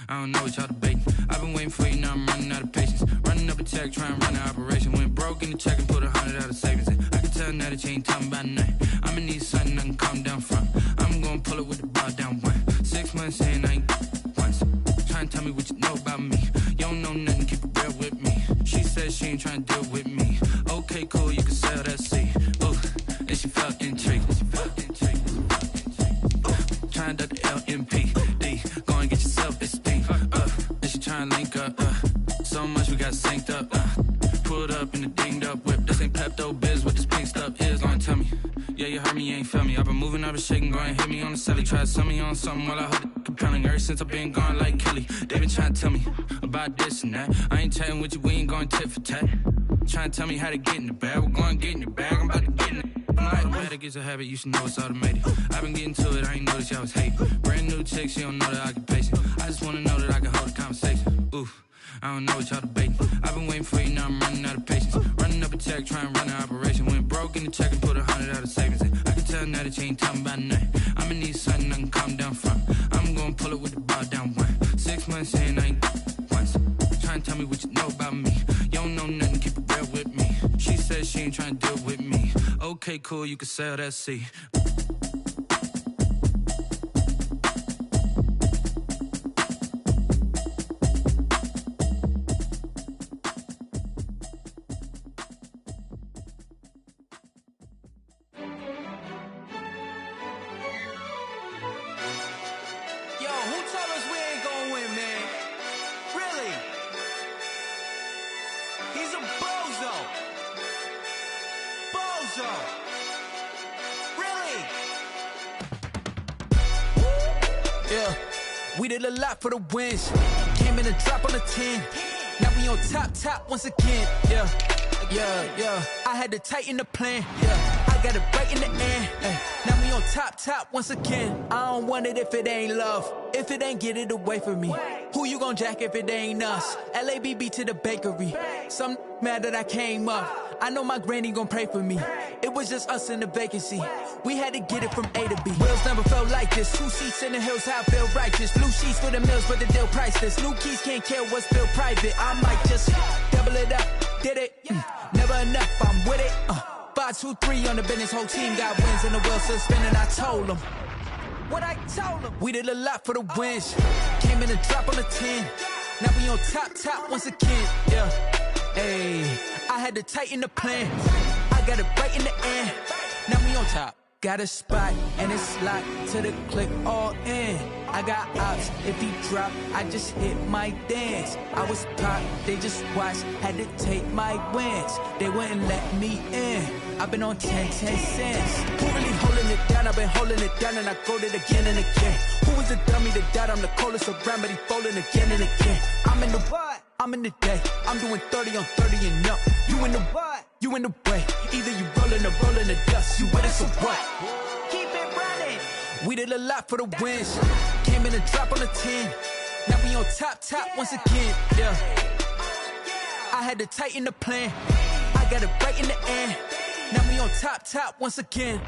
I don't know what y'all debating. I've been waiting for you, now I'm running out of patience. Running up a check, trying to run an operation. Went broke in the check and put 100 out of savings in. I can tell now that you ain't talking about nothing. I'ma need something I can calm down from. I'm gonna pull it with the bar down one. 6 months in, I ain't once. Trying to tell me what you know about me. You don't know nothing, keep it real with me. She said she ain't trying to deal with me. Okay, cool, you can sell that seed. Ooh, and she felt intrigued. Trying to duck the LMP. Go and get yourself esteemed. And she trying to link up. So much we got synced up. Pulled up in the dinged up whip. This ain't Pepto Biz, what this pink stuff is. Long tell me. Yeah, you heard me, you ain't felt me. I've been moving, I've been shaking, go and hit me on the celly. Try to sell me on something while I hold it compelling. Ever since I've been gone like Kelly, they been trying to tell me about this and that. I ain't chatting with you, we ain't going tit for tat. Trying to tell me how to get in the bag. We're going to get in the bag, I'm about to get in it. I'm like, better get a habit, you should know it's automated. I've been getting to it, I ain't noticed y'all was hating. Brand new chick, she don't know the occupation. I just wanna know that I can hold a conversation. Oof, I don't know what y'all debating. I've been waiting for you, now I'm running out of patience. Running up a check, trying to run an operation. Went broke in the check and put 100 out of savings in. I can tell now that you ain't talking about nothing. I'ma need something I can calm down from. I'm gonna pull it with the bar down one. 6 months in, I ain't once. Trying to tell me what you know about me. You don't know nothing, keep it real with me. She said she ain't trying to deal with me. Okay, cool, you can sell that seed. We did a lot for the wins. Came in a drop on the 10. Now we on top once again. Yeah. I had to tighten the plan. Yeah, I got it right in the end. Now we on top once again. I don't want it if it ain't love. If it ain't, get it away from me. Who you gon' jack if it ain't us? LABB to the bakery. Some mad that I came up. I know my granny gon' pray for me. It was just us in the vacancy. We had to get it from A to B. Wheels never felt like this. 2 seats in the hills, how I feel righteous. Blue sheets for the mills, but the deal priceless. New keys can't care what's still private. I might just double it up. Did it? Never enough, I'm with it. 5, 2, 3 on the business. Whole team got wins and the wheels still spinning. I told them what I told them. We did a lot for the wins. Came in a drop on the 10. Now we on top once again. Yeah. Hey, I had to tighten the plan. I got it right in the end. Now we on top. Got a spot and it's locked to the click all in. I got ops, if he drop, I just hit my dance. I was pop, they just watched, had to take my wins. They wouldn't let me in. I've been on 10 cents. Who really holding it down? I've been holding it down and I go it again and again. Who was the dummy that died? I'm the coldest around, but he folding again and again. I'm in the what? I'm in the day. I'm doing 30 on 30 and up. You in the what? You in the way. Either you rolling or rolling the dust. You with us or what? Keep it running. We did a lot for the wins. Came in a drop on the 10. Now we on top once again. Yeah. I had to tighten the plan. I got it right in the end. Now we on top once again.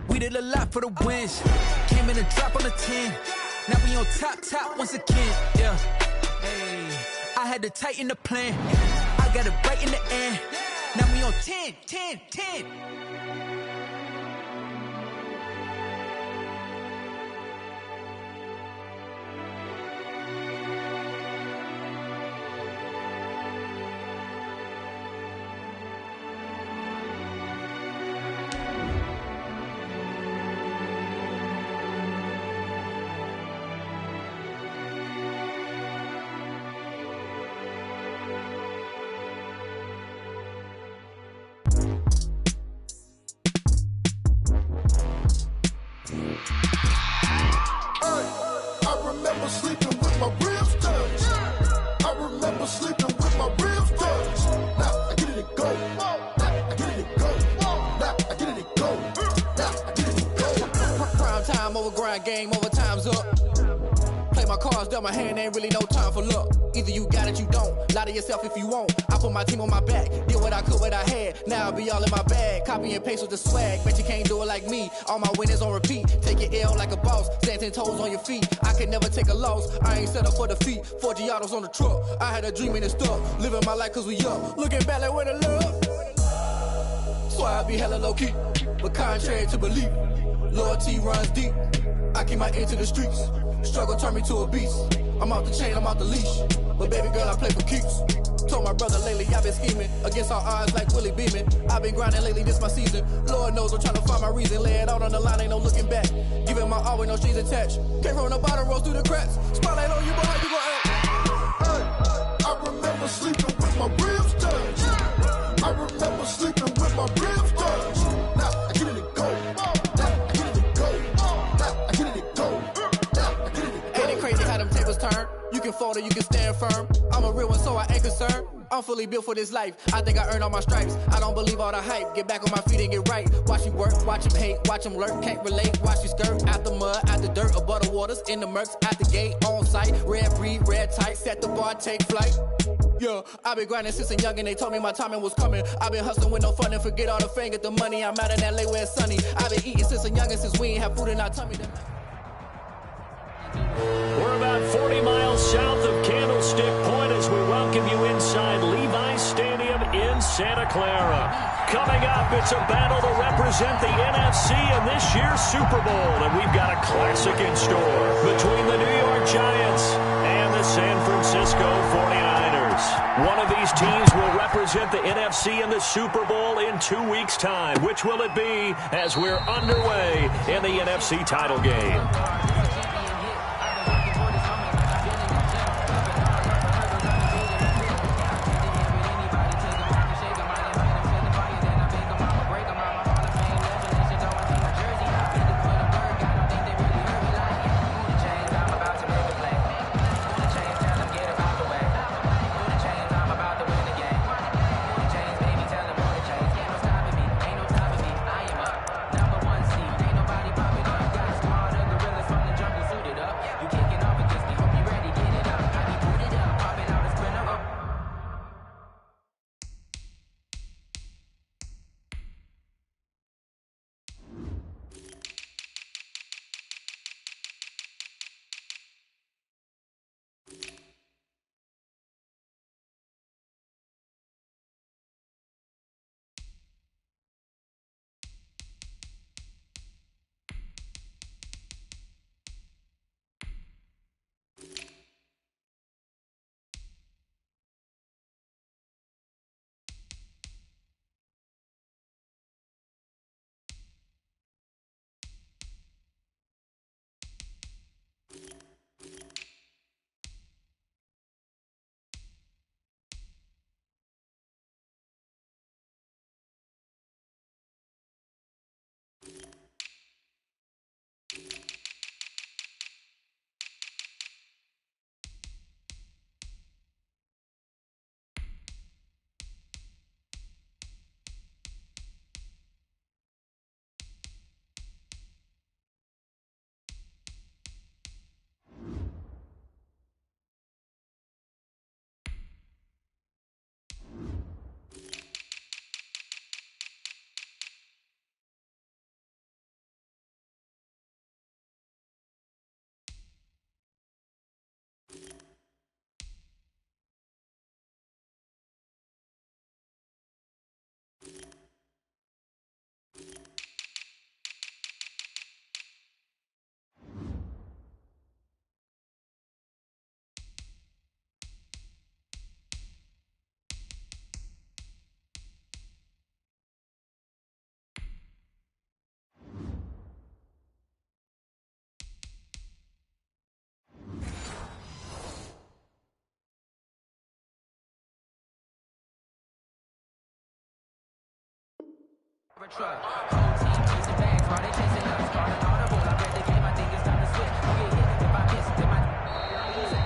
We did a lot for the wins. Came in a drop on the 10. Now we on top once again. Yeah. Hey, I had to tighten the plan. I got it right in the end. Now we on 10. Game over, time's up. play my cards dealt my hand, ain't really no time for luck. Either you got it, you don't. Lie to yourself if you won't. I put my team on my back, did what I could, what I had. Now I'll be all in my bag. Copy and paste with the swag. Bet you can't do it like me. All my winners on repeat. Take your L like a boss. Stand 10 toes on your feet. I can never take a loss. I ain't set up for defeat. 4 Giottos on the truck. I had a dream and it stuck. Living my life cause we up. Looking back like where the love. So I be hella low key. But contrary to belief, loyalty runs deep. I keep my ear to the streets. Struggle turned me to a beast. I'm off the chain, I'm off the leash. But baby girl, I play for keeps. Told my brother lately, I've been scheming against all odds like Willie Beeman. I've been grinding lately, this my season. Lord knows I'm trying to find my reason. Lay it out on the line, ain't no looking back. Giving my all with no strings attached. Came from the bottom, rose through the cracks. Spotlight on you, but how you gon' act? Hey, I remember sleeping with my ribs touched. I remember sleeping with my ribs touched. Now I get it to go. Now I get it to go. Now I get it to go. Now I get it to go. Ain't it crazy how them tables turn? You can fold or you can stand firm. I'm a real one, so I ain't concerned. I'm fully built for this life. I think I earned all my stripes. I don't believe all the hype. Get back on my feet and get right. Watch you work, watch him hate, watch him lurk. Can't relate, watch you skirt. Out the mud, out the dirt, above the waters, in the murks, out the gate, on site. Red breed, red tight, set the bar, take flight. Yeah, I been grinding since a young and they told me my timing was coming. I been hustling with no fun and forget all the fame, get the money. I'm out in LA where it's sunny. I been eating since a young and since we ain't have food in our tummy. We're about 40 miles south of Candlestick Point as we welcome you inside Levi's Stadium in Santa Clara. Coming up, it's a battle to represent the NFC in this year's Super Bowl, and we've got a classic in store between the New York Giants and the San Francisco 49ers. One of these teams will represent the NFC in the Super Bowl in 2 weeks' time. Which will it be as we're underway in the NFC title game?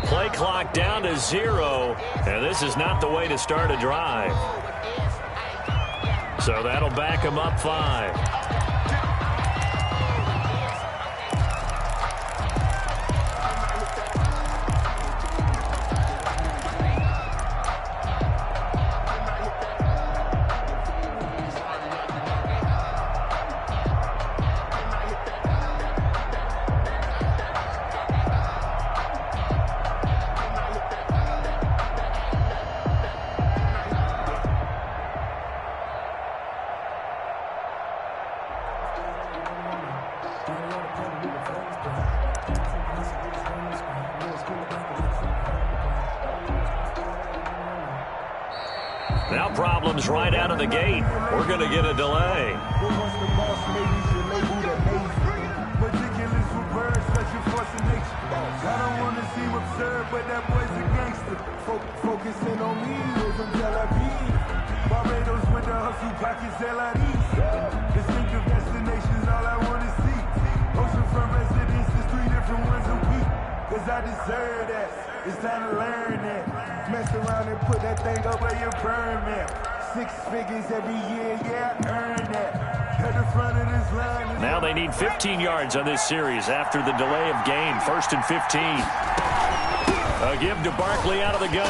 Play clock down to 0, and this is not the way to start a drive. So that'll back him up 5. Now problems right out of the gate. We're going to get a delay. I don't want to seem absurd, but that boy's a gangster. Focusing on me, those in Tel Aviv. Barbados with the hustle, pockets LIDs. Distinctive destinations, all I want to see. Oceanfront residences, 3 different ones a week. Cause I deserve that, it's time to learn that. Mess around and put that thing over your permit. 6 figures every year, yeah, I earned that. Now they need 15 yards on this series after the delay of game. 1st and 15. A give to Barkley out of the gun.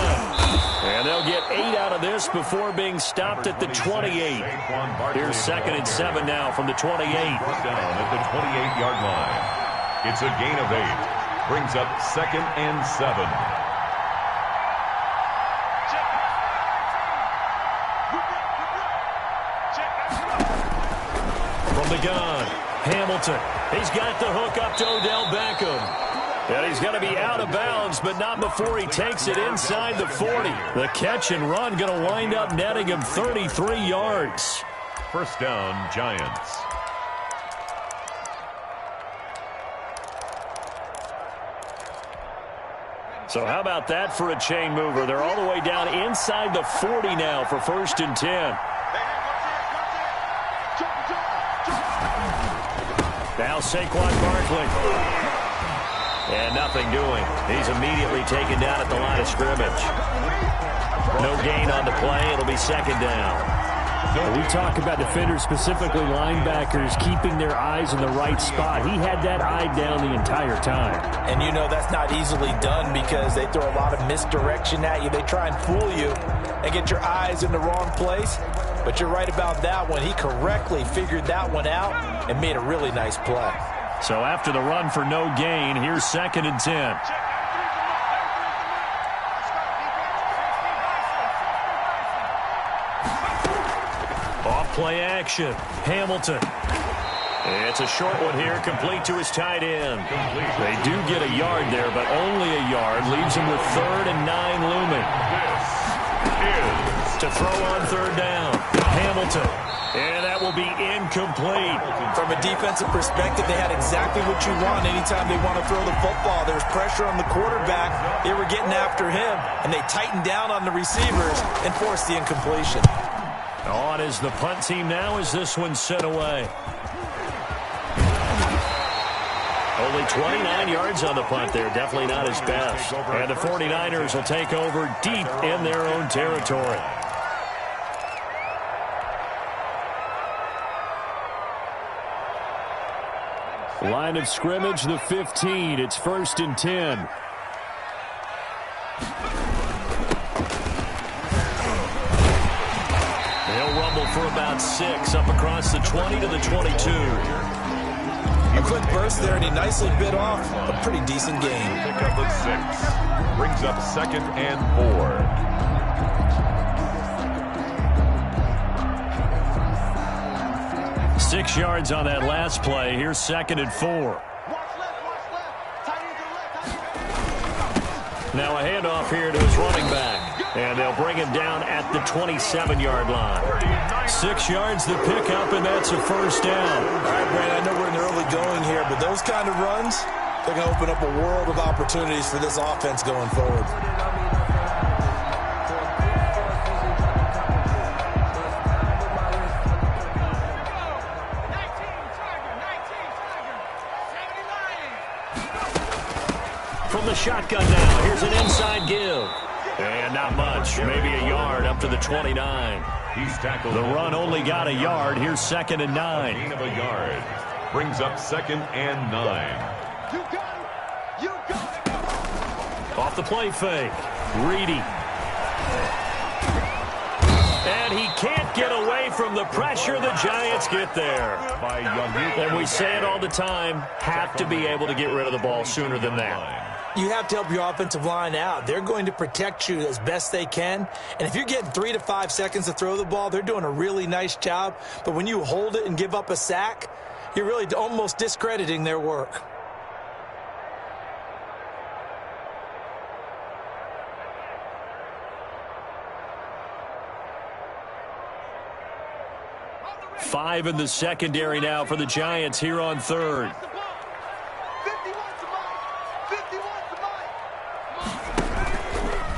And they'll get 8 out of this before being stopped at the 28. Here's 2nd and 7 now from the 28. Down at the 28-yard line. It's a gain of 8. Brings up 2nd and 7. The gun. Hamilton. He's got the hook up to Odell Beckham. And he's going to be out of bounds, but not before he takes it inside the 40. The catch and run going to wind up netting him 33 yards. First down, Giants. So how about that for a chain mover? They're all the way down inside the 40 now for 1st and 10. Now Saquon Barkley. And nothing doing. He's immediately taken down at the line of scrimmage. No gain on the play. It'll be 2nd down. We talk about defenders, specifically linebackers, keeping their eyes in the right spot. He had that eye down the entire time. And you know that's not easily done because they throw a lot of misdirection at you. They try and fool you and get your eyes in the wrong place. But you're right about that one. He correctly figured that one out and made a really nice play. So after the run for no gain, here's 2nd and 10. Off play action. Hamilton. It's a short one here, complete to his tight end. They do get a yard there, but only a yard. Leaves him with 3rd and 9 looming. To throw on 3rd down. Hamilton. And that will be incomplete. From a defensive perspective, they had exactly what you want anytime they want to throw the football. There's pressure on the quarterback. They were getting after him, and they tightened down on the receivers and forced the incompletion. On is the punt team now as this one's sent away. Only 29 yards on the punt there. Definitely not his best. And the 49ers will take over deep in their own territory. Line of scrimmage, the 15. It's 1st and 10. They'll rumble for about 6 up across the 20 to the 22. A quick burst there, and he nicely bit off a pretty decent game. Pick up the 6. Brings up 2nd and 4. 6 yards on that last play. Here's 2nd and 4. Now a handoff here to his running back. And they'll bring him down at the 27-yard line. 6 yards the pickup, and that's a 1st down. All right, Brandon, I know we're in the early going here, but those kind of runs, they're going to open up a world of opportunities for this offense going forward. From the shotgun now, here's an inside give. And not much, maybe a yard up to the 29. He's tackled. The run only got a yard. Here's 2nd and 9. Gain of a yard. Brings up 2nd and 9. You got it. You got it. Off the play fake. Reedy. And he can't get away from the pressure. The Giants get there. And we say it all the time, have to be able to get rid of the ball sooner than that. You have to help your offensive line out. They're going to protect you as best they can. And if you're getting 3 to 5 seconds to throw the ball, they're doing a really nice job. But when you hold it and give up a sack, you're really almost discrediting their work. 5 in the secondary now for the Giants here on third.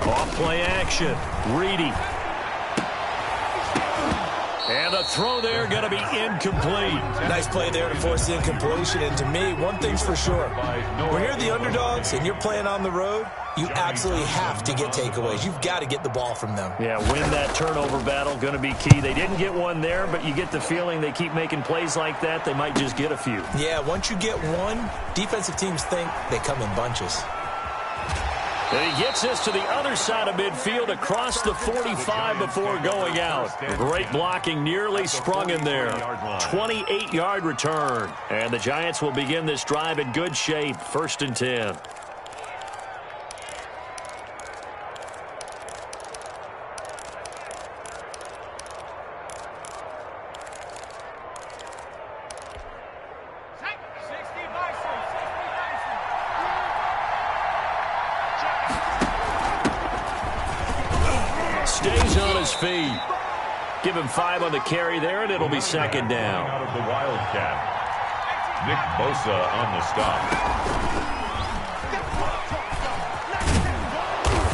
Off play action. Reedy. And the throw there going to be incomplete. Nice play there to force the incompletion. And to me, one thing's for sure. When you're the underdogs and you're playing on the road, you absolutely have to get takeaways. You've got to get the ball from them. Yeah, win that turnover battle, going to be key. They didn't get one there, but you get the feeling they keep making plays like that, they might just get a few. Yeah, once you get one, defensive teams think they come in bunches. And he gets us to the other side of midfield across the 45 before going out. Great blocking, nearly sprung in there. 28-yard return. And the Giants will begin this drive in good shape, 1st and 10. Stays on his feet. Give him 5 on the carry there, and it'll be 2nd down. Out of the Wildcat. Nick Bosa on the stop.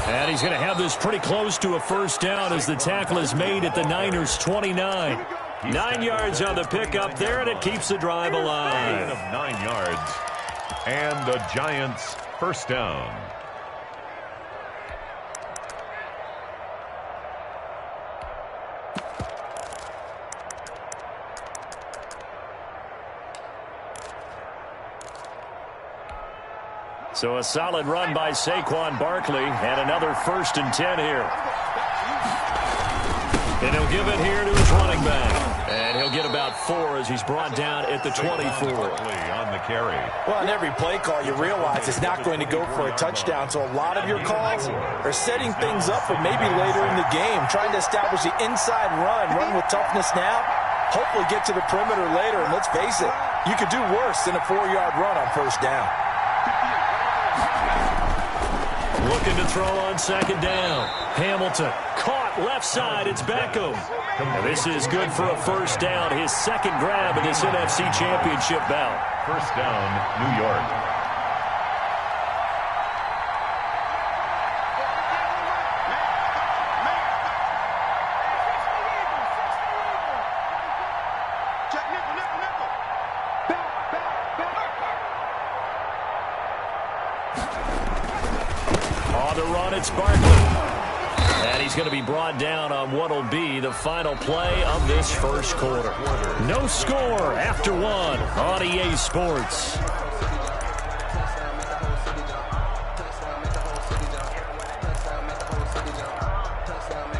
And he's going to have this pretty close to a 1st down as the tackle is made at the Niners' 29. 9 yards on the pickup there, and it keeps the drive alive. Of 9 yards. And the Giants' 1st down. So a solid run by Saquon Barkley, and another 1st and 10 here. And he'll give it here to his running back. And he'll get about 4 as he's brought down at the 24. On the carry. Well, on every play call, you realize it's not going to go for a touchdown. So a lot of your calls are setting things up for maybe later in the game, trying to establish the inside run with toughness now, hopefully get to the perimeter later. And let's face it, you could do worse than a 4-yard run on 1st down. Looking to throw on 2nd down. Hamilton caught left side. It's Beckham. And this is good for a 1st down. His 2nd grab in this NFC Championship bout. 1st down, New York. It's Barkley. And he's going to be brought down on what will be the final play of this 1st quarter. No score after 1 on EA Sports.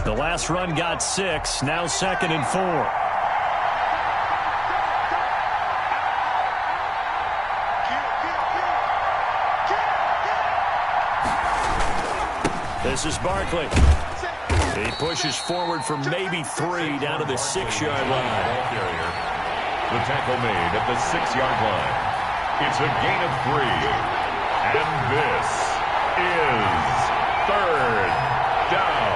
The last run got 6, now 2nd and 4. This is Barkley. He pushes forward for maybe 3 down to the 6-yard line. The tackle made at the 6-yard line. It's a gain of 3. And this is 3rd down.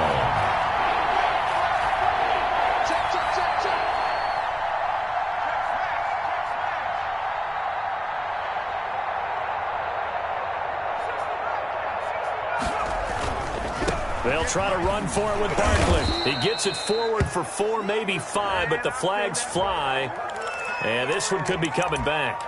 They'll try to run for it with Barkley. He gets it forward for 4, maybe 5, but the flags fly. And this one could be coming back.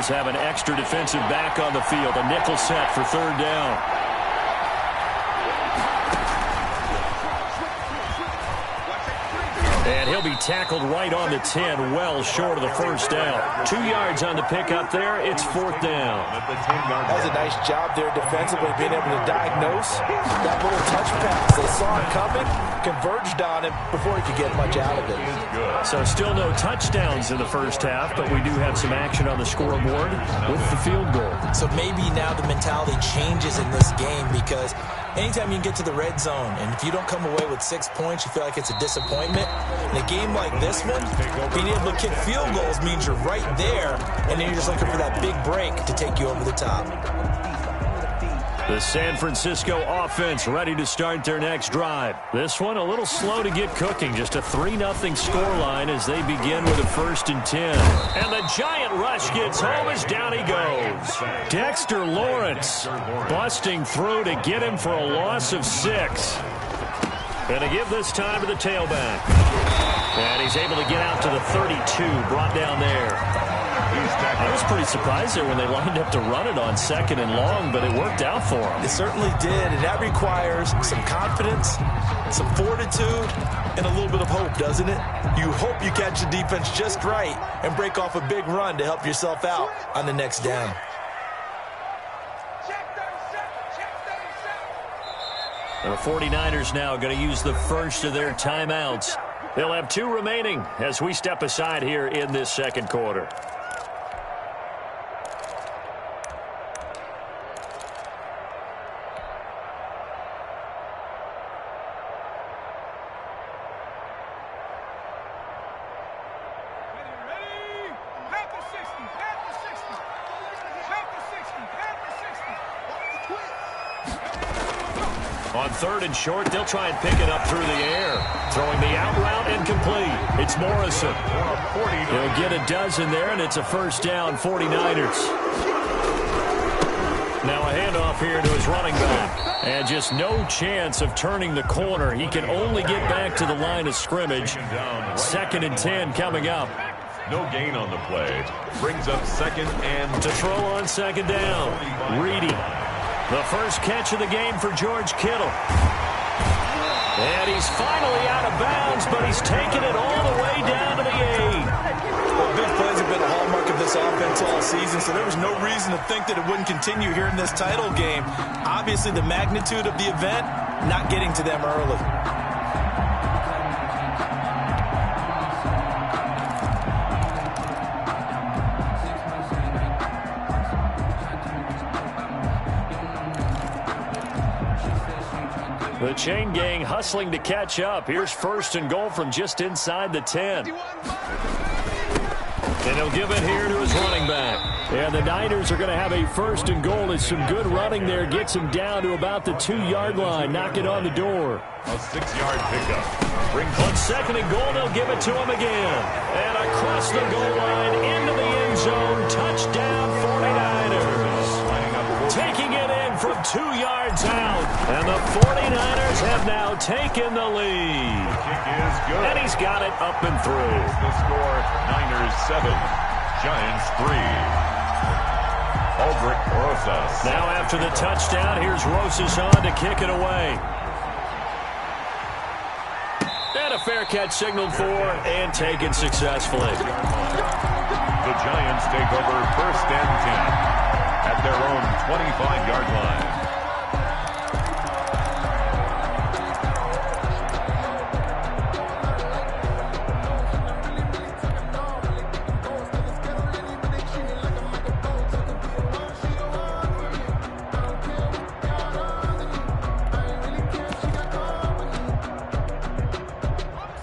Have an extra defensive back on the field. A nickel set for 3rd down. And he'll be tackled right on the 10, well short of the first down. 2 yards on the pickup there. It's 4th down. That was a nice job there defensively, being able to diagnose that little touch pass. They saw it coming, converged on him before he could get much out of it. So still no touchdowns in the first half, but we do have some action on the scoreboard with the field goal. So maybe now the mentality changes in this game, because anytime you can get to the red zone, and if you don't come away with 6 points, you feel like it's a disappointment. In a game like this one, being able to kick field goals means you're right there, and then you're just looking for that big break to take you over the top. The San Francisco offense ready to start their next drive. This one a little slow to get cooking. Just a 3-0 scoreline as they begin with a 1st and 10. And the giant rush gets home as down he goes. Dexter Lawrence busting through to get him for a loss of 6. And to give this time to the tailback. And he's able to get out to the 32, brought down there. I was pretty surprised there when they lined up to run it on 2nd and long, but it worked out for them. It certainly did, and that requires some confidence, some fortitude, and a little bit of hope, doesn't it? You hope you catch the defense just right and break off a big run to help yourself out on the next down. The 49ers now going to use the first of their timeouts. They'll have 2 remaining as we step aside here in this second quarter. On 3rd and short, they'll try and pick it up through the air. Throwing the out route incomplete. It's Morrison. He'll get a dozen there, and it's a 1st down, 49ers. Now a handoff here to his running back. And just no chance of turning the corner. He can only get back to the line of scrimmage. 2nd and 10 coming up. No gain on the play. Brings up 2nd and... To throw on 2nd down. Reedy. The first catch of the game for George Kittle. And he's finally out of bounds, but he's taken it all the way down to the 8. Well, big plays have been a hallmark of this offense all season, so there was no reason to think that it wouldn't continue here in this title game. Obviously, the magnitude of the event, not getting to them early. The chain gang hustling to catch up. Here's 1st and goal from just inside the 10. And he'll give it here to his running back. And the Niners are going to have a 1st and goal as some good running there gets him down to about the 2-yard line. Knock it on the door. A 6-yard pickup. On 2nd and goal, they'll give it to him again. And across the goal line into the end zone. Touchdown 49ers. Taking it in from 2 yards out. And the 49ers have now taken the lead. The kick is good. And he's got it up and through. The score, Niners 7, Giants 3. Aldrich Rosas. Now after the touchdown, here's Rosas on to kick it away. And a fair catch signaled for and taken successfully. The Giants take over 1st and 10 at their own 25-yard line.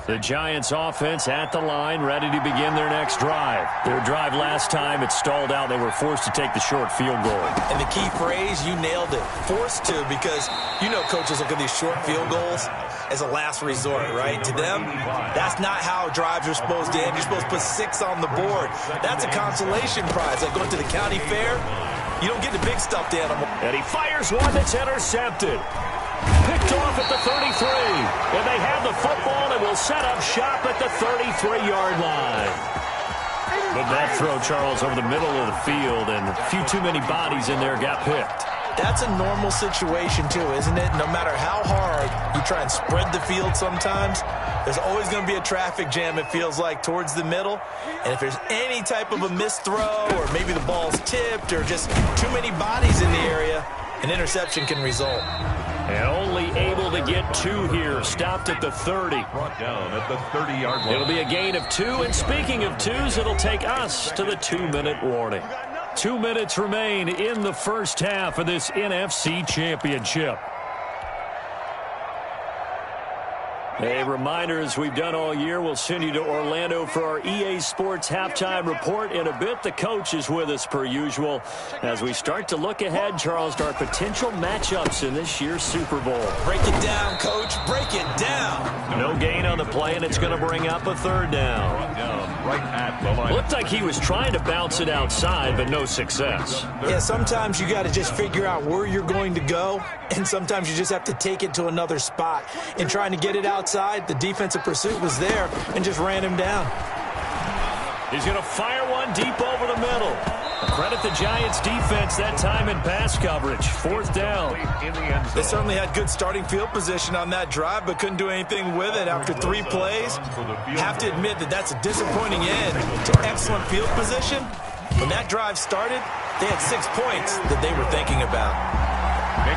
The Giants offense at the line, ready to begin their next drive. Their drive last time, it stalled out. They were forced to take the short field goal. And the key phrase, you nailed it, forced to, because you know coaches look at these short field goals as a last resort, right? To them, that's not how drives are supposed to end. You're supposed to put 6 on the board. That's a consolation prize. Like going to the county fair, you don't get the big stuffed animal. And he fires one that's intercepted. Picked off at the 33. And they have the football and will set up shop at the 33-yard line. But that throw, Charles, over the middle of the field, and a few too many bodies in there got picked. That's a normal situation, too, isn't it? No matter how hard you try and spread the field sometimes, There's always going to be a traffic jam, it feels like, towards the middle. And if there's any type of a missed throw or maybe the ball's tipped or just too many bodies in the area, an interception can result. And only able to get 2 here. Stopped at the 30. Brought down at the 30-yard line. It'll be a gain of 2. And speaking of 2s, it'll take us to the 2-minute warning. 2 minutes remain in the first half of this NFC Championship. A reminder, as we've done all year, we'll send you to Orlando for our EA Sports halftime report in a bit. The coach is with us per usual as we start to look ahead, Charles, to our potential matchups in this year's Super Bowl. Break it down, Coach. Break it down. No gain on the play, and it's going to bring up a 3rd down. Brought down right at the line. Looked like he was trying to bounce it outside, but no success. Yeah, sometimes you got to just figure out where you're going to go, and sometimes you just have to take it to another spot. And trying to get it outside, the defensive pursuit was there and just ran him down. He's going to fire one deep over the middle. Credit the Giants defense that time in pass coverage. 4th down. They certainly had good starting field position on that drive, but couldn't do anything with it after 3 plays. Have to admit that that's a disappointing end to excellent field position. When that drive started, they had 6 points that they were thinking about.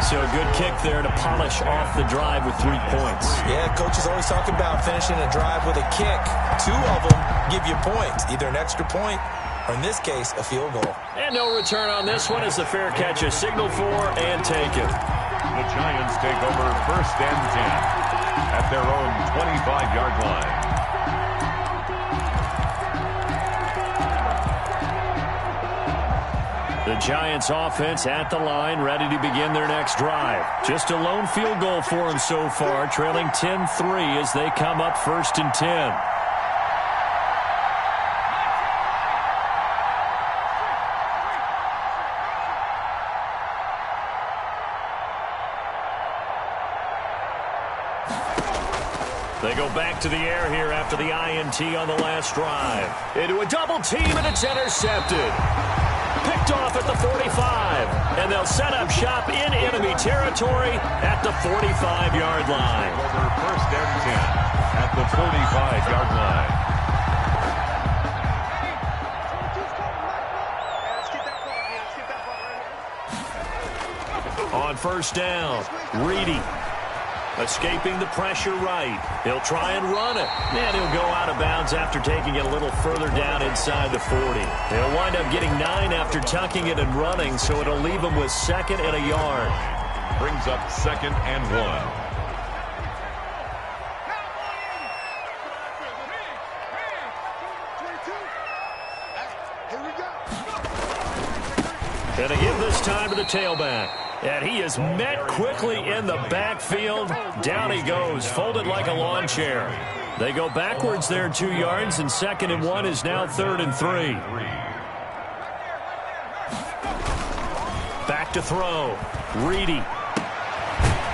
So a good kick there to polish off the drive with 3 points. Yeah, coaches always talk about finishing a drive with a kick. 2 of them give you points, either an extra point or, in this case, a field goal. And no return on this one as the fair catch is signaled for and taken. The Giants take over 1st and 10 at their own 25-yard line. The Giants offense at the line, ready to begin their next drive. Just a lone field goal for them so far, trailing 10-3 as they come up 1st and 10. They go back to the air here after the INT on the last drive. Into a double team, and it's intercepted. Picked off at the 45, and they'll set up shop in enemy territory at the 45-yard line. Over 1st and 10 at the 45-yard line. On 1st down, Reedy escaping the pressure right. He'll try and run it. And he'll go out of bounds after taking it a little further down inside the 40. He'll wind up getting 9 after tucking it and running, so it'll leave him with 2nd and a yard. Brings up 2nd and 1. And a give this time to the tailback. And he is met quickly in the backfield. Down he goes, folded like a lawn chair. They go backwards there 2 yards, and 2nd and 1 is now 3rd and 3. Back to throw. Reedy.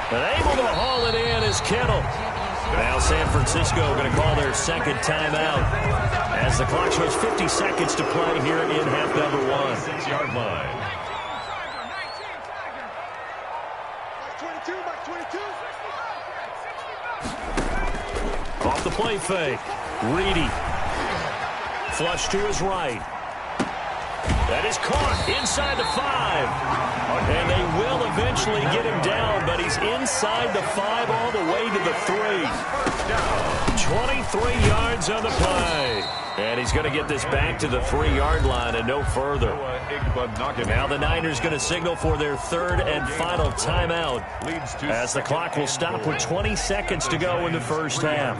And able to haul it in is Kittle. Now San Francisco going to call their 2nd timeout as the clock shows 50 seconds to play here in half number 1. 6-yard line. Off the play fake. Reedy. Flush to his right. That is caught inside the 5. And they will eventually get him down, but he's inside the 5 all the way to the 3. 23 yards on the play. And he's going to get this back to the 3-yard line and no further. Now the Niners going to signal for their 3rd and final timeout as the clock will stop with 20 seconds to go in the first half.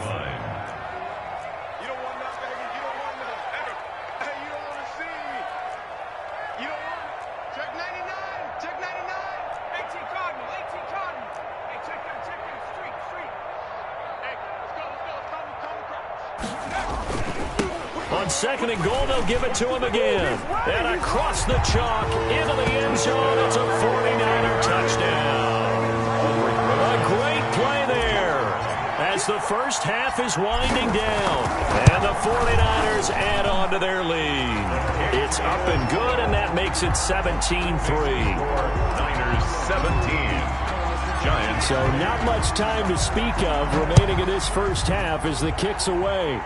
On 2nd and goal, they'll give it to him again. And across the chalk, into the end zone, it's a 49er touchdown. A great play there as the first half is winding down. And the 49ers add on to their lead. It's up and good, and that makes it 17-3. Niners 17. Giants. So not much time to speak of remaining in this first half as the kick's away.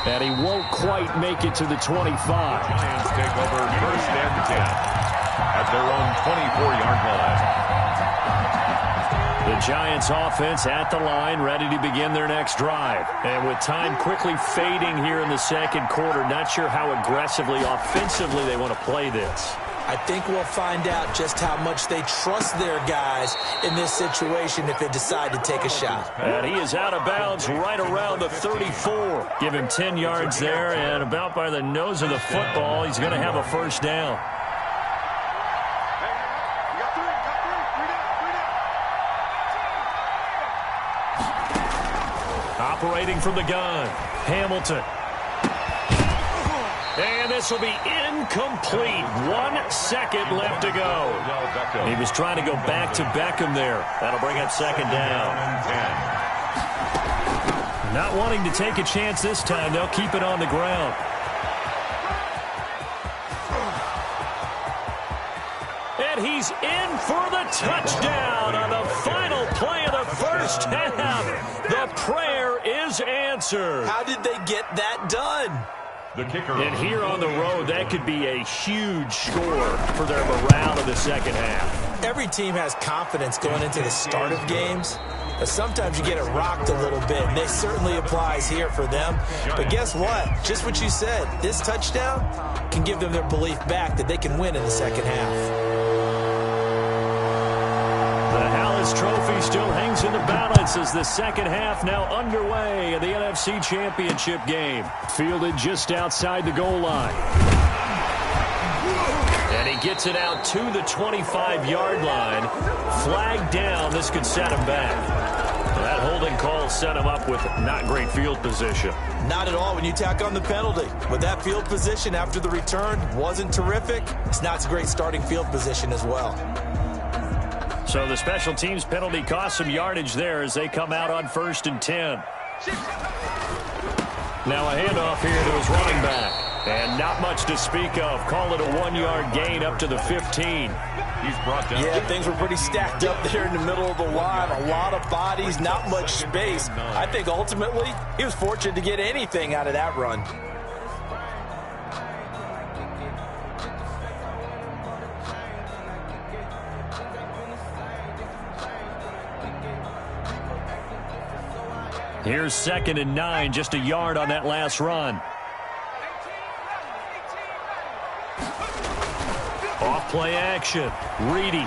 And he won't quite make it to the 25. Giants take over first and 10 at their own 24-yard line. The Giants offense at the line, ready to begin their next drive. And with time quickly fading here in the second quarter, not sure how aggressively, offensively they want to play this. I think we'll find out just how much they trust their guys in this situation if they decide to take a shot. And he is out of bounds right around the 34. Give him 10 yards there, and about by the nose of the football, he's going to have a first down. Operating from the gun, Hamilton. And this will be incomplete. 1 second left to go. He was trying to go back to Beckham there. That'll bring up second down. Not wanting to take a chance this time. They'll keep it on the ground. And he's in for the touchdown on the final play of the first half. The prayer is answered. How did they get that done? The kicker. And here on the road, that could be a huge score for their morale in the second half. Every team has confidence going into the start of games, but sometimes you get it rocked a little bit, and this certainly applies here for them. But guess what? Just what you said, this touchdown can give them their belief back that they can win in the second half. The Hallis Trophy still hangs in the balance as the second half now underway in the NFC Championship game. Fielded just outside the goal line. And he gets it out to the 25-yard line. Flag down. This could set him back. That holding call set him up with not great field position. Not at all when you tack on the penalty. With that field position after the return wasn't terrific, it's not a great starting field position as well. So the special teams penalty cost some yardage there as they come out on 1st and 10. Now a handoff here to his running back. And not much to speak of. Call it a 1-yard gain up to the 15. He's brought down. Yeah, things were pretty stacked up there in the middle of the line. A lot of bodies, not much space. I think ultimately he was fortunate to get anything out of that run. Here's 2nd and 9, just a yard on that last run. Off-play action. Reedy.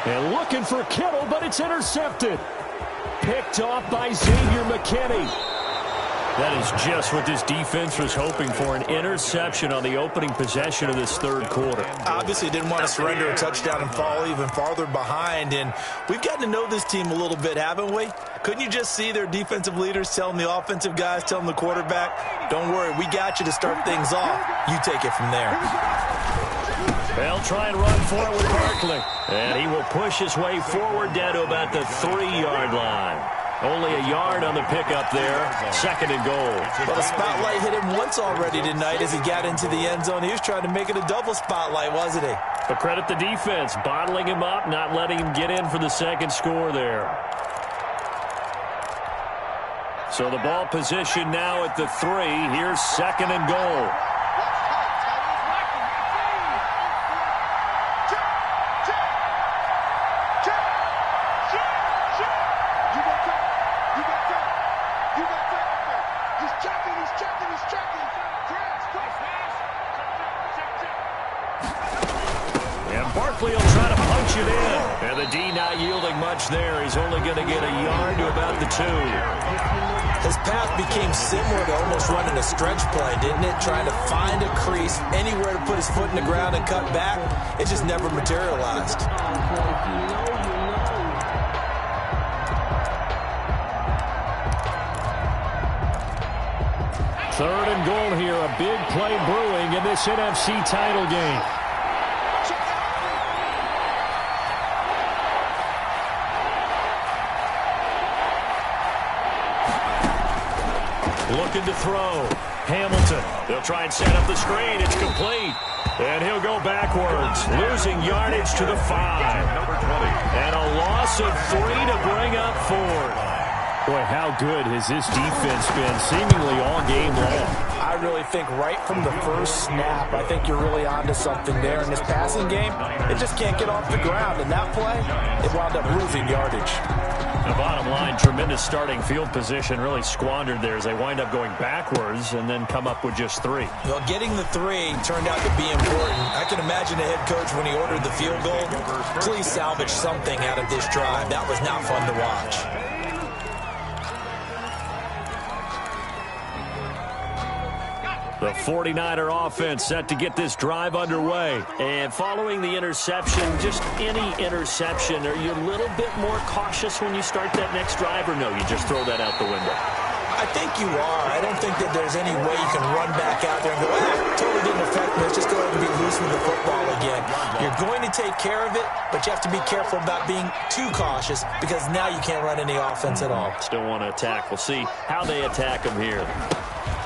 And looking for Kittle, but it's intercepted. Picked off by Xavier McKinney. That is just what this defense was hoping for, an interception on the opening possession of this third quarter. Obviously didn't want to surrender a touchdown and fall even farther behind, and we've gotten to know this team a little bit, haven't we? Couldn't you just see their defensive leaders telling the offensive guys, telling the quarterback, don't worry, we got you to start things off. You take it from there. They'll try and run for it with Barkley. And he will push his way forward down to about the 3-yard line. Only a yard on the pickup there. 2nd and goal. Well, the spotlight hit him once already tonight as he got into the end zone. He was trying to make it a double spotlight, wasn't he? But credit the defense, bottling him up, not letting him get in for the second score there. So the ball position now at the 3. Here's 2nd and goal. Barkley will try to punch it in. And the D not yielding much there. He's only going to get a yard to about the 2. His path became similar to almost running a stretch play, didn't it? Trying to find a crease, anywhere to put his foot in the ground and cut back. It just never materialized. 3rd and goal here. A big play brewing in this NFC title game. Looking to throw. Hamilton. They'll try and set up the screen. It's complete. And he'll go backwards, losing yardage to the 5. Number 20. And a loss of 3 to bring up 4. Boy, how good has this defense been seemingly all game long? I really think right from the first snap, I think you're really onto something there. In this passing game, it just can't get off the ground. In that play, it wound up losing yardage. The bottom line, tremendous starting field position, really squandered there as they wind up going backwards and then come up with just 3. Well, getting the 3 turned out to be important. I can imagine the head coach when he ordered the field goal, please salvage something out of this drive. That was not fun to watch. The 49er offense set to get this drive underway. And following the interception, just any interception, are you a little bit more cautious when you start that next drive, or no, you just throw that out the window? I think you are. I don't think that there's any way you can run back out there and go, totally didn't affect me. Let's just go ahead and be loose with the football again. You're going to take care of it, but you have to be careful about being too cautious because now you can't run any offense at all. Still want to attack. We'll see how they attack them here.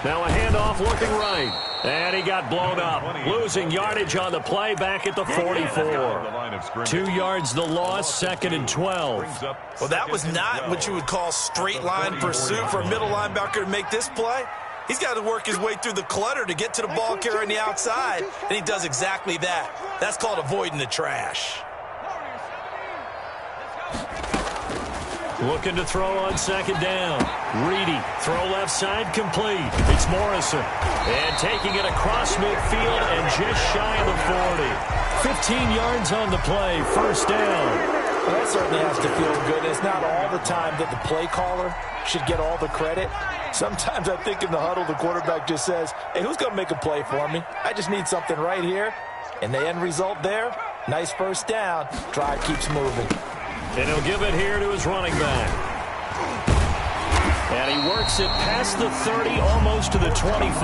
Now a handoff looking right. And he got blown up. Losing yardage on the play back at the 44. 2 yards the loss, 2nd and 12. Well, that was not what you would call straight line pursuit for a middle linebacker to make this play. He's got to work his way through the clutter to get to the ball carrier on the outside, and he does exactly that. That's called avoiding the trash. Looking to throw on 2nd down. Reedy, throw left side, complete. It's Morrison. And taking it across midfield and just shy of the 40. 15 yards on the play, 1st down. Well, that certainly has to feel good. It's not all the time that the play caller should get all the credit. Sometimes I think in the huddle, the quarterback just says, hey, who's going to make a play for me? I just need something right here. And the end result there, nice 1st down. Drive keeps moving. And he'll give it here to his running back. And he works it past the 30, almost to the 25.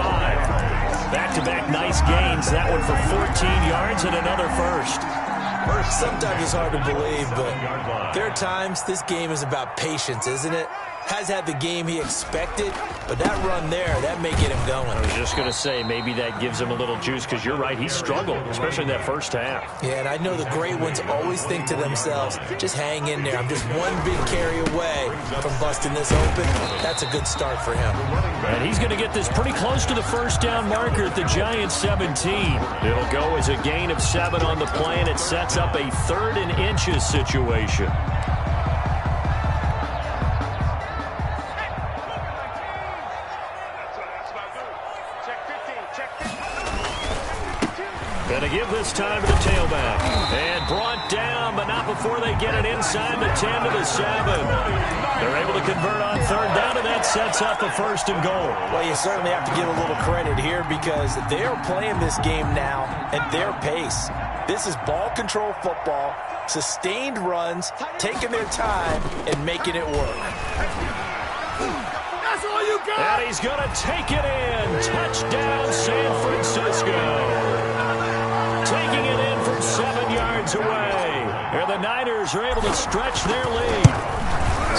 Back-to-back nice gains. That one for 14 yards and another 1st. Sometimes it's hard to believe, but there are times this game is about patience, isn't it? Has had the game he expected, but that run there, that may get him going. I was just going to say, maybe that gives him a little juice, because you're right, he struggled, especially in that 1st half. Yeah, and I know the great ones always think to themselves, just hang in there. I'm just one big carry away from busting this open. That's a good start for him. And he's going to get this pretty close to the 1st down marker at the Giants' 17. It'll go as a gain of 7 on the play, and it sets up a 3rd and inches situation. Going to give this time to the tailback. And brought down, but not before they get it inside the 10 to the 7. They're able to convert on 3rd down, and that sets up a 1st and goal. Well, you certainly have to give a little credit here because they're playing this game now at their pace. This is ball control football, sustained runs, taking their time, and making it work. That's all you got. And he's going to take it in. Touchdown, San Francisco. Taking it in from 7 yards away. And the Niners are able to stretch their lead.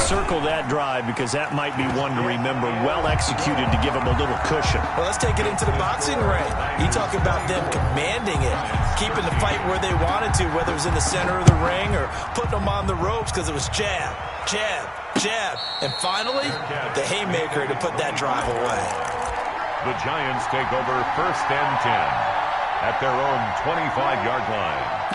Circle that drive because that might be one to remember. Well executed to give them a little cushion. Well, let's take it into the boxing ring. You talk about them commanding it, keeping the fight where they wanted to, whether it was in the center of the ring or putting them on the ropes because it was jab, jab, jab. And finally, the haymaker to put that drive away. The Giants take over 1st and 10 at their own 25-yard line.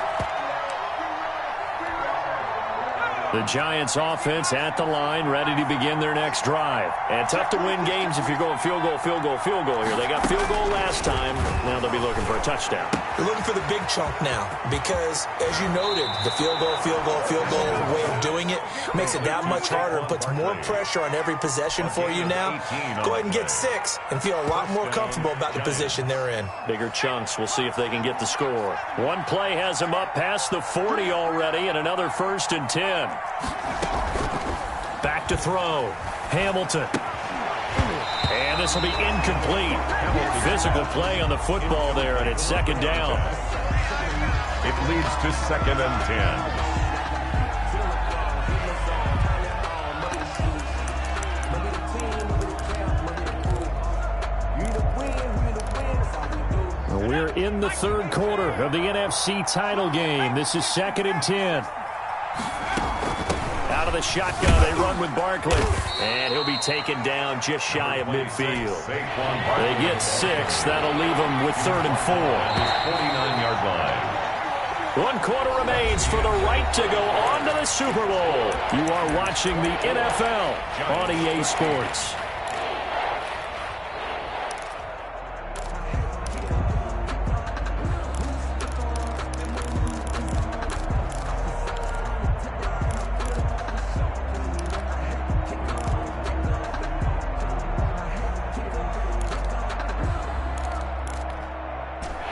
The Giants offense at the line, ready to begin their next drive. And tough to win games if you're going field goal, field goal, field goal here. They got field goal last time. Now they'll be looking for a touchdown. They're looking for the big chunk now because, as you noted, the field goal way of doing it makes it that much harder and puts more pressure on every possession for you now. Go ahead and get 6 and feel a lot more comfortable about the position they're in. Bigger chunks. We'll see if they can get the score. One play has them up past the 40 already, and another 1st and 10. Back to throw. Hamilton. And this will be incomplete. Physical play on the football there, and it's 2nd down. It leads to 2nd and 10. in the third quarter of the NFC title game. This is 2nd and 10. Out of the shotgun, they run with Barkley. And he'll be taken down just shy of midfield. They get 6. That'll leave them with 3rd and 4. 49-yard line. 1 quarter remains for the right to go on to the Super Bowl. You are watching the NFL on EA Sports.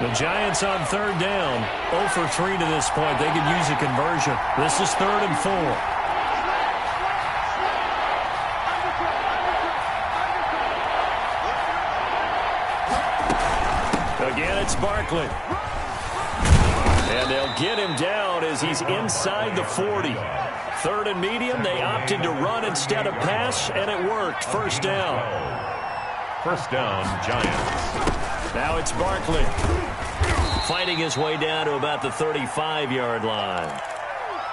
The Giants on 3rd down, 0 for 3 to this point. They could use a conversion. This is 3rd and 4. Again, it's Barkley. And they'll get him down as he's inside the 40. 3rd and medium, they opted to run instead of pass, and it worked. 1st down. 1st down, Giants. Now it's Barkley, fighting his way down to about the 35-yard line.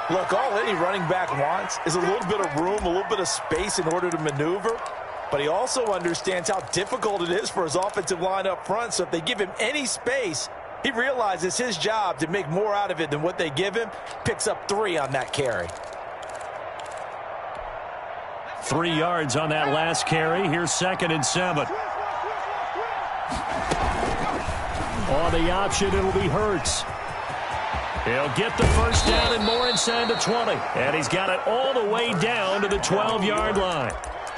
Look, all any running back wants is a little bit of room, a little bit of space in order to maneuver. But he also understands how difficult it is for his offensive line up front. So if they give him any space, he realizes his job to make more out of it than what they give him. Picks up 3 on that carry. 3 yards on that last carry. Here's 2nd and 7. On the option, it'll be Hurts. He'll get the 1st down and more inside the 20. And he's got it all the way down to the 12-yard line.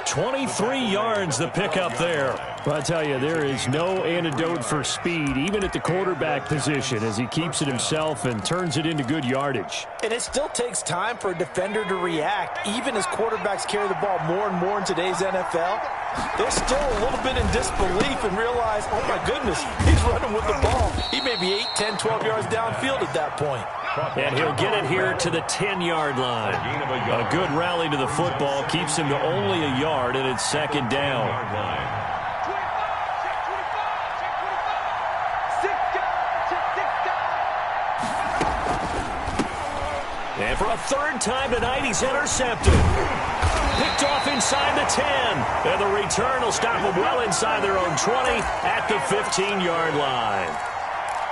23 yards the pickup there. Well, I tell you, there is no antidote for speed, even at the quarterback position, as he keeps it himself and turns it into good yardage. And it still takes time for a defender to react. Even as quarterbacks carry the ball more and more in today's NFL, they're still a little bit in disbelief and realize, oh my goodness, he's running with the ball. He may be 8, 10, 12 yards downfield at that point. And he'll get it here to the 10-yard line. A good rally to the football keeps him to only a yard, and it's 2nd down. And for a 3rd time tonight, he's intercepted. Picked off inside the 10. And the return will stop them well inside their own 20 at the 15-yard line.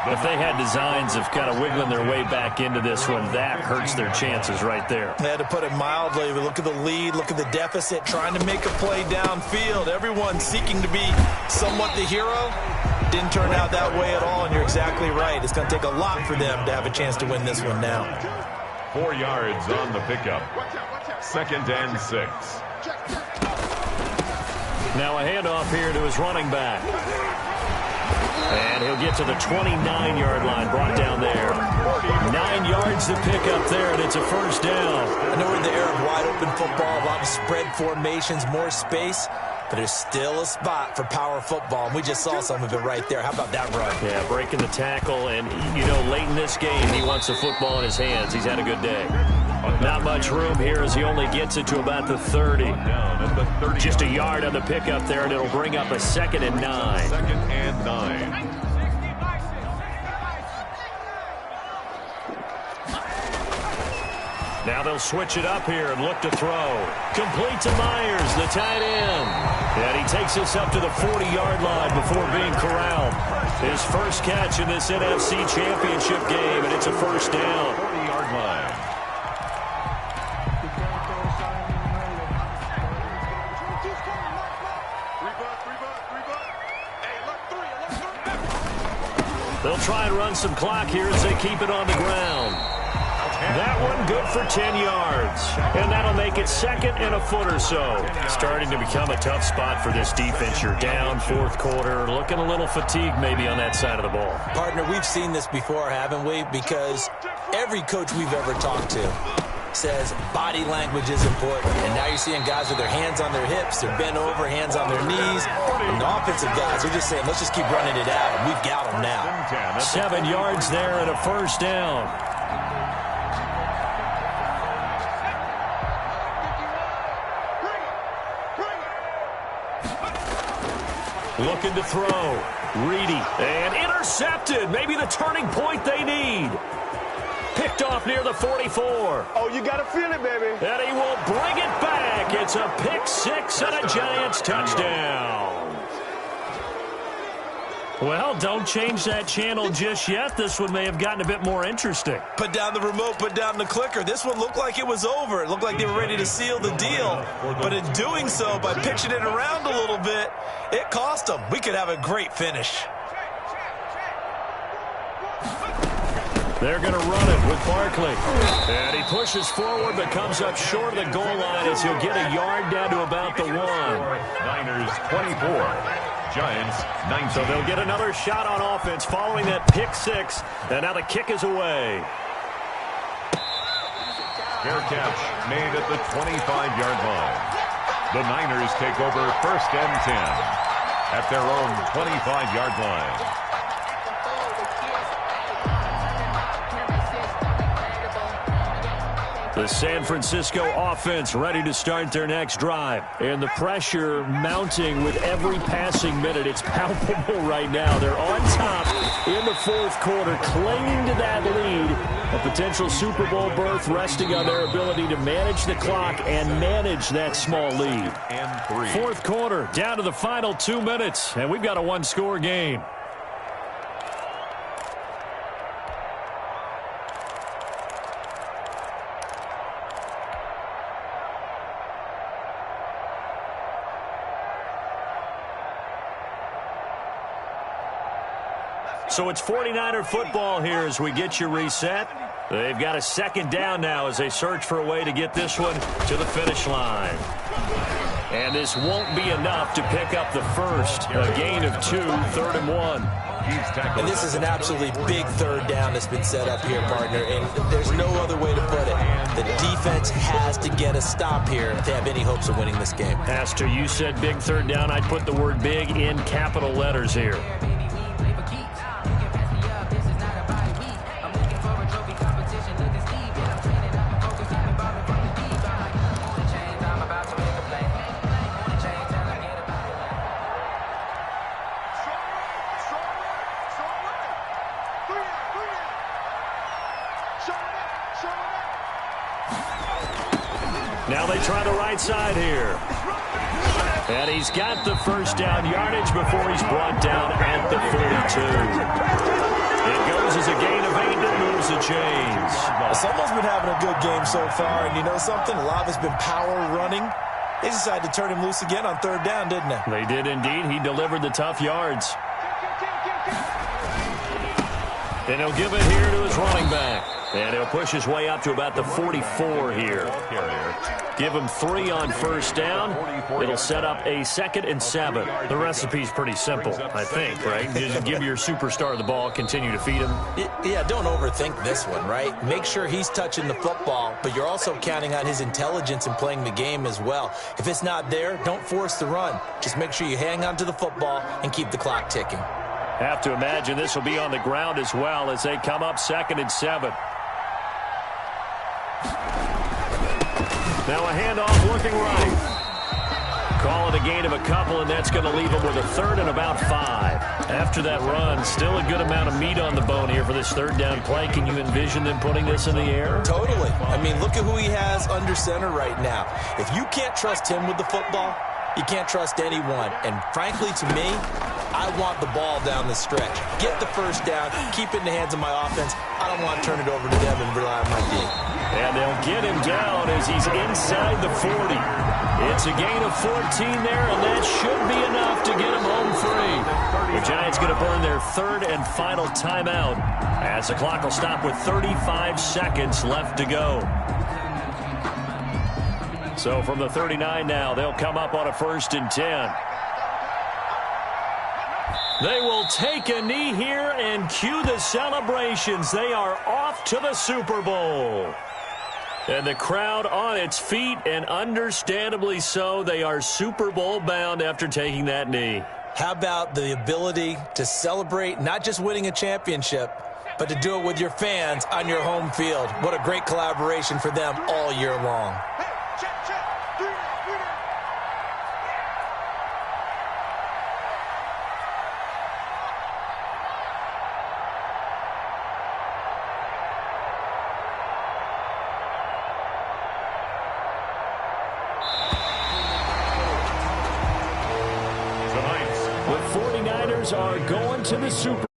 If they had designs of kind of wiggling their way back into this one, that hurts their chances right there. They had to put it mildly. Look at the lead, look at the deficit, trying to make a play downfield. Everyone seeking to be somewhat the hero. Didn't turn out that way at all, and you're exactly right. It's going to take a lot for them to have a chance to win this one now. 4 yards on the pickup. 2nd and 6. Now a handoff here to his running back. And he'll get to the 29-yard line, brought down there. 9 yards to pick up there, and it's a 1st down. I know we're in the era of wide-open football, a lot of spread formations, more space, but there's still a spot for power football, and we just saw some of it right there. How about that run? Yeah, breaking the tackle, and, you know, late in this game, he wants the football in his hands. He's had a good day. Not much room here as he only gets it to about the 30. Just a yard on the pickup there, and it'll bring up a 2nd and 9. 2nd and 9. Now they'll switch it up here and look to throw. Complete to Myers, the tight end. And he takes us up to the 40-yard line before being corralled. His first catch in this NFC Championship game, and it's a 1st down. 40-yard line. They'll try and run some clock here as they keep it on the ground. That one good for 10 yards. And that'll make it 2nd and a foot or so. Starting to become a tough spot for this defense. You're down 4th quarter. Looking a little fatigued maybe on that side of the ball. Partner, we've seen this before, haven't we? Because every coach we've ever talked to says body language is important. And now you're seeing guys with their hands on their hips. They're bent over, hands on their knees. And the offensive guys are just saying, let's just keep running it out. And we've got them now. 7 yards there and a 1st down. Looking to throw. Reedy. And intercepted. Maybe the turning point they need. Picked off near the 44. Oh, you got to feel it, baby. And he will bring it back. It's a pick six and a Giants touchdown. Well, don't change that channel just yet. This one may have gotten a bit more interesting. Put down the remote, put down the clicker. This one looked like it was over. It looked like they were ready to seal the deal. But in doing so, by pitching it around a little bit, it cost them. We could have a great finish. They're going to run it with Barkley. And he pushes forward but comes up short of the goal line as he'll get a yard down to about the 1. Niners 24. Giants 19. So they'll get another shot on offense following that pick six. And now the kick is away. Fair catch made at the 25-yard line. The Niners take over 1st and 10 at their own 25-yard line. The San Francisco offense ready to start their next drive. And the pressure mounting with every passing minute. It's palpable right now. They're on top in the 4th quarter, clinging to that lead. A potential Super Bowl berth resting on their ability to manage the clock and manage that small lead. 4th quarter, down to the final 2 minutes, and we've got a one-score game. So it's 49er football here as we get you reset. They've got a 2nd down now as they search for a way to get this one to the finish line. And this won't be enough to pick up the first. A gain of 2, 3rd and 1. And this is an absolutely big 3rd down that's been set up here, partner. And there's no other way to put it. The defense has to get a stop here if they have any hopes of winning this game. Pastor, you said big 3rd down. I'd put the word big in capital letters here. Now they try the right side here. And he's got the 1st down yardage before he's brought down at the 42. It goes as a gain of 8 and moves the chains. Someone's been having a good game so far, and you know something? A lot of it's been power running. They decided to turn him loose again on 3rd down, didn't they? They did indeed. He delivered the tough yards. And he'll give it here to his running back. And he'll push his way up to about the 44 here. Give him 3 on 1st down. It'll set up a 2nd and 7. The recipe's pretty simple, I think, right? Just give your superstar the ball, continue to feed him. Yeah, don't overthink this one, right? Make sure he's touching the football, but you're also counting on his intelligence in playing the game as well. If it's not there, don't force the run. Just make sure you hang on to the football and keep the clock ticking. Have to imagine this will be on the ground as well as they come up 2nd and 7. Now a handoff looking right. Call it a gain of a couple, and that's going to leave them with a 3rd and about 5. After that run, still a good amount of meat on the bone here for this 3rd down play. Can you envision them putting this in the air? Totally. I mean, look at who he has under center right now. If you can't trust him with the football, you can't trust anyone. And frankly, to me, I want the ball down the stretch. Get the 1st down, keep it in the hands of my offense. I don't want to turn it over to them and rely on my D. And they'll get him down as he's inside the 40. It's a gain of 14 there, and that should be enough to get him home free. The Giants going to burn their 3rd and final timeout as the clock will stop with 35 seconds left to go. So from the 39 now, they'll come up on a 1st and 10. They will take a knee here and cue the celebrations. They are off to the Super Bowl. And the crowd on its feet, and understandably so. They are Super Bowl bound after taking that knee. How about the ability to celebrate not just winning a championship, but to do it with your fans on your home field? What a great collaboration for them all year long. The 49ers are going to the Super